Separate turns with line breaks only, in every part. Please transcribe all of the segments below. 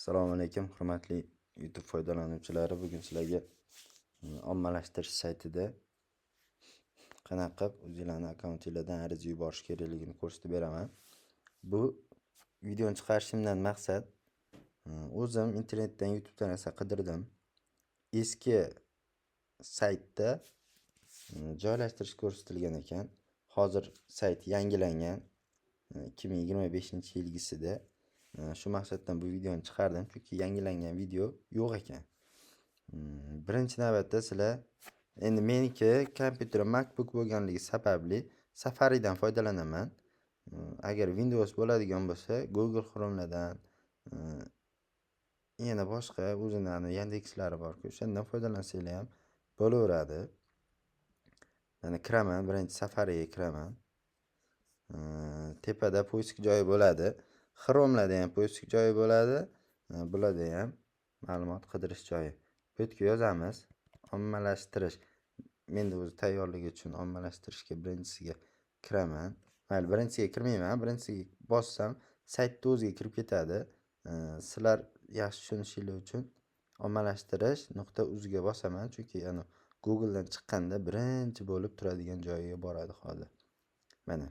Assalomu alaykum, hurmatli YouTube foydalanuvchilari. Bugun sizlarga ommalashtirish saytida qanaqa o'zingizlarning akkauntingizdan ariza yuborish kerakligini ko'rsatib beraman. Bu videoni chiqarishimdan maqsad o'zim internetdan, YouTubedan esa qidirdim. Eski saytda joylashtirish ko'rsatilgan ekan. Hozir sayt yangilangan. 2025-yilgisida shu maqsaddan bu videoni chiqardim, chunki yangilangan video yo'q ekan. Birinchi navbatda sizlar endi meniki kompyuterim MacBook bo'lganligi sababli Safari'dan foydalanaman. Agar Windows bo'ladigan bo'lsa, Google Chrome'dan yana boshqa o'zlarining Yandexlari bor-ku, o'shandan foydalansanglar ham bo'laveradi. Mana kiraman, birinchi Safari'ga kiraman. Tepada poisk joyi bo'ladi. Chrome'larda ham poisk joyi bo'ladi. Bularda ham ma'lumot qidirish joyi. Bu yerga yozamiz ommalashtirish. Menda o'zi tayyorligi uchun ommalashtirishga birinchisiga kiraman. Mayli, birinchisiga kirmayman. Birinchisiga bossam saytga o'ziga kirib ketadi. Sizlar yaxshi tushunishingiz uchun ommalashtirish.uz ga bosaman, chunki Google dan chiqqanda birinchi bo'lib turadigan joyiga boradi hozir. Mana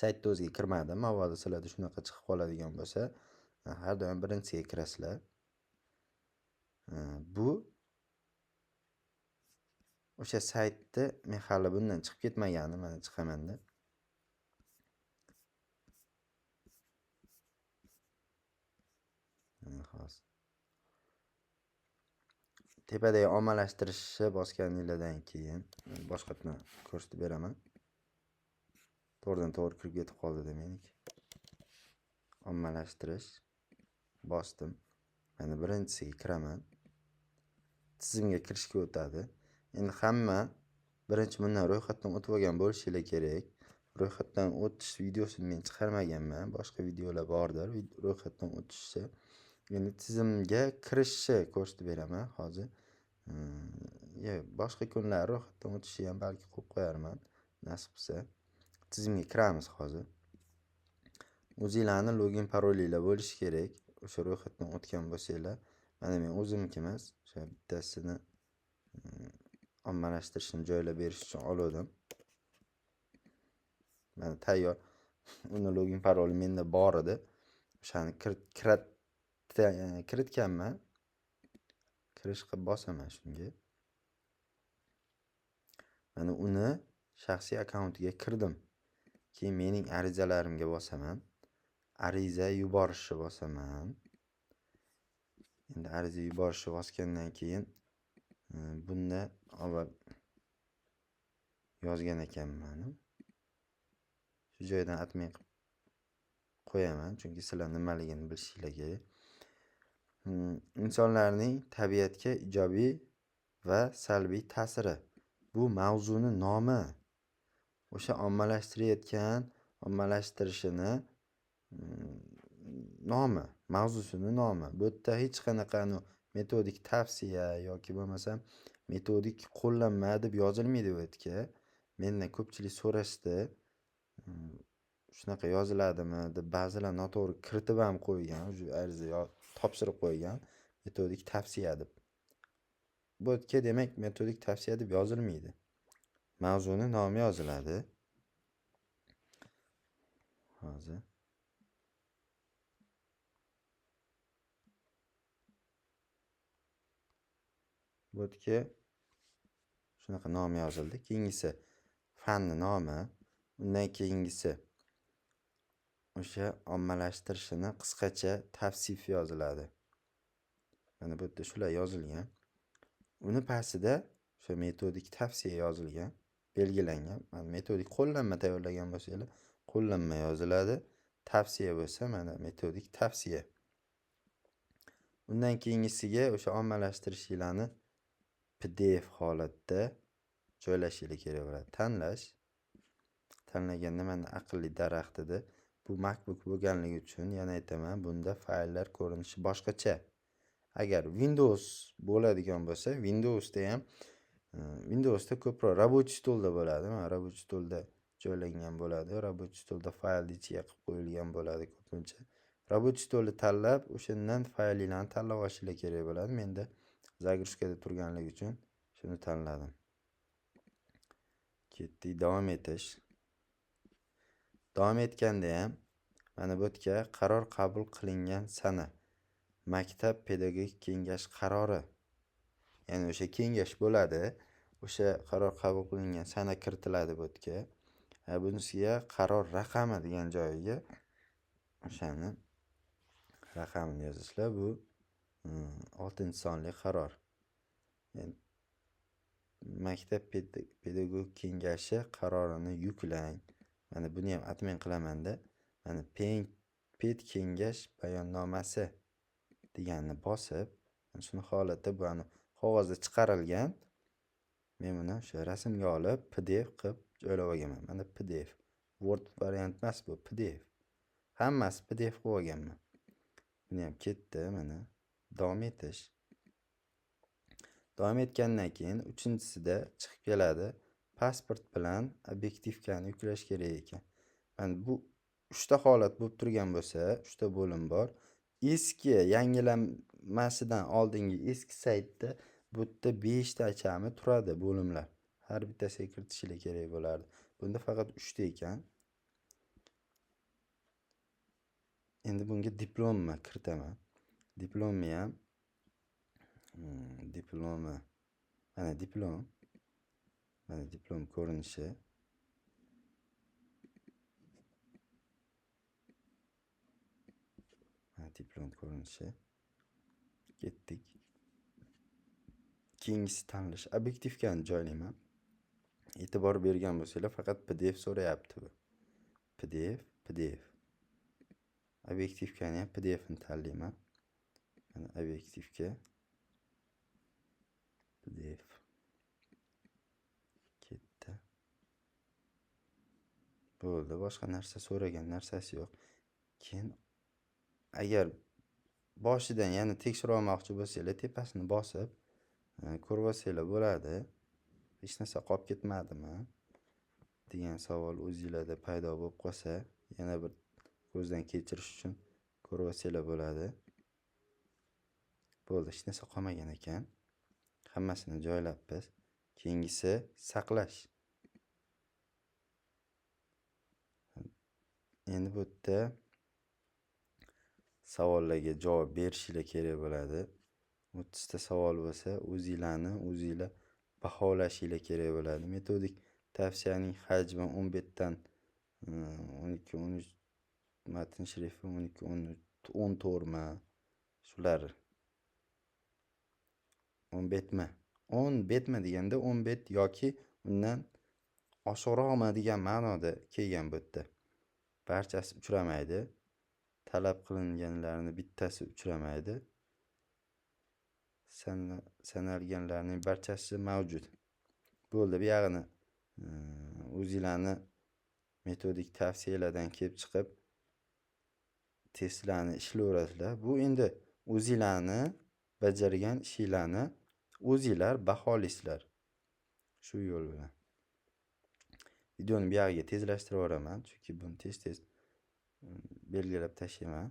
saytga o'ziga kirmadim. Avvalda sizlarda shunaqa chiqib qoladigan bo'lsa, har doim birinchisiga kirasizlar. Bu o'sha saytda men hali bundan chiqib ketmaganim, mana chiqaman-da. Xo'sh. Tepadagi ommalashtirishni bosganingizdan keyin boshqatni ko'rsatib beraman. To'g'ridan to'g'ri kirib ketib qoldi meniki. Ommalashtirish bosdim. Mana birinchisiga kiraman. Tizimga kirishga o'tadi. Endi hamma birinchi bundan ro'yxatdan o'tib olgan bo'lishingiz kerak. Ro'yxatdan o'tish videosini men chiqarmaganman. Boshqa videolar bordir, ro'yxatdan o'tishni. Endi tizimga kirishni ko'rsatib beraman hozir. Boshqa kunlar ro'yxatdan o'tishni ham balki qo'yib qo'yarman, nasib qilsa. Tizimga kiramiz hozir. O'zingizlarning login parolinglar bo'lishi kerak. O'sha ro'yxatdan o'tgan bo'lsanglar, mana men o'zimniki emas, o'sha bittasini ommalashtirishni joylab berish uchun oldim. Mana tayyor. Uni login paroli menda bor edi. O'shani kiritganman. Kirish qilib bosaman shunga. Mana uni shaxsiy akkauntiga kirdim. Keyin mening arizalarimga bosaman. Ariza yuborishni bosaman. Endi ariza yuborishni bosgandan keyin bunda avval yozgan ekanman. Shu joydan admin qilib qo'yaman, chunki sizlar nimaligini bilishingiz kerak. Insonlarning tabiatga ijobiy va salbiy ta'siri. Bu mavzuning nomi. O'sha ommalashtirishini nomi, mavzusining nomi. Bu yerda hech qanaqa metodik tavsiya yoki bo'lmasam metodik qo'llanma deb yozilmaydi bu yerga. Mendan ko'pchilik so'rashdi. Shunaqa yoziladimi deb ba'zilar noto'g'ri kiritib ham qo'ygan, ariza topshirib qo'ygan, metodik tavsiya deb. Bu yerga demak metodik tavsiya deb yozilmaydi. Mavzuning nomi yoziladi. Hozir bu yerga shunaqa nom yozildi. Keyingisi fanni nomi, undan keyingisi o'sha ommalashtirishini qisqacha tavsif yoziladi. Mana bu yerda shular yozilgan. Uni pastida o'sha metodik tavsiya yozilgan, belgilangan. Mana metodik qo'llanma tayyorlagan bo'lsangiz, qo'llanma yoziladi. Tavsiya bo'lsa, mana metodik tavsiya. Undan keyingisiga o'sha ommalashtirishlarni PDF holatda joylashingiz kerak bo'ladi. Tanlash. Tanlaganda mana aqlli daraxt edi. Bu MacBook bo'lganligi uchun yana aytaman, bunda fayllar ko'rinishi boshqacha. Agar Windows bo'ladigan bo'lsa, Windowsda ko'proq рабочий stolda bo'ladi. Mana рабочий stolda joylangan bo'ladi. рабочий stolda faylni ichiga qilib qo'yilgan bo'ladi ko'pincha. Rабочий stolni tanlab, o'shandan fayllarni tanlab olishinglar kerak bo'ladi. Menda загрузкада turganligi uchun shuni tanladim. Ketdik, davom etish. Davom etganda ham mana bu yerga qaror qabul qilingan sana. Maktab pedagogik kengash qarori. Ya'ni o'sha kengash bo'ladi. O'sha qaror qabul qilingan sana kiritiladi bu yerga. Bunisiga qaror raqami degan joyiga o'shani raqamini yozishlar. Bu 6-sonli qaror. Yani, maktab pedagogik kengashi qarorini yuklang. Mana buni ham admin qilamanda. Mana ped kengash bayonnomasi deganni bosib, shuni holatda bu qog'ozda chiqarilgan. Men buni o'sha rasmga olib PDF qilib joylab olganman. Mana PDF. Word variant emas bu, PDF. Hammasi PDF qilib olganman. Buni ham ketdi mana. Davom etish. Davom etgandan keyin 3-sida chiqib keladi. Pasport bilan obyektivkani yuklash kerak ekan. Mana bu 3 ta holat bo'lib turgan bo'lsa, 3 ta bo'lim bor. Eski yangilanmasidan oldingi eski saytda bu yerda 5 tachami turadi bo'limlar. Har bittasiga kiritishinglar kerak bo'lardi. Bunda faqat 3 ta ekan. Endi bunga diplomni kiritaman. Diplomni ham diplomi. Mana diplom. Mana diplom ko'rinishi. Mana diplom ko'rinishi. Ketdik. Keyingisi tanlash. Obyektivkani joylayman. E'tibor bergan bo'lsanglar, faqat PDF so'rayapti bu. PDF. Obyektivkani ham PDF ni tanlayman. Mana obyektivga PDF. Ketdi. Bo'ldi, boshqa narsa so'ragan narsasi yo'q. Keyin agar boshidan yana tekshirib olmoqchi bo'lsanglar, tepasini bosib ko'rib olsanglar bo'ladi. Hech narsa qolib ketmadimi degan savol o'zingizlarda paydo bo'lib qolsa, yana bir ko'zdan kechirish uchun ko'rib olsanglar bo'ladi. Bo'ldi, hech narsa qolmagan ekan. Hammasini joylabmiz. Keyingisi saqlash. Endi bu yerda savollarga javob berishinglar kerak bo'ladi. 30 ta savol bo'lsa, o'zingizlar baholashinglar kerak bo'ladi. Metodik tavsiyaning hajmi 11 dan 12, 13, matn shrifi 12, 14 mi? Shular 10 betmi? 10 betmi deganda 10 bet yoki undan oshiqroqmi degan ma'noda kelgan bu yerda. Barchasi uchramaydi. Talab qilinganlarning bittasi uchramaydi. Sanalganlarning barchasi mavjud. Bo'ldi, bu yog'ini o'zingizlarni metodik tavsiyalardan kelib chiqib testlarni ishlayverasizlar. Bu endi o'zingizlarni bajargan ishinglarni o'zingizlar baholaysizlar. Shu yo'l bilan. Videoni bu yerga tezlashtirib yuboraman, chunki buni tez belgilab tashlayman.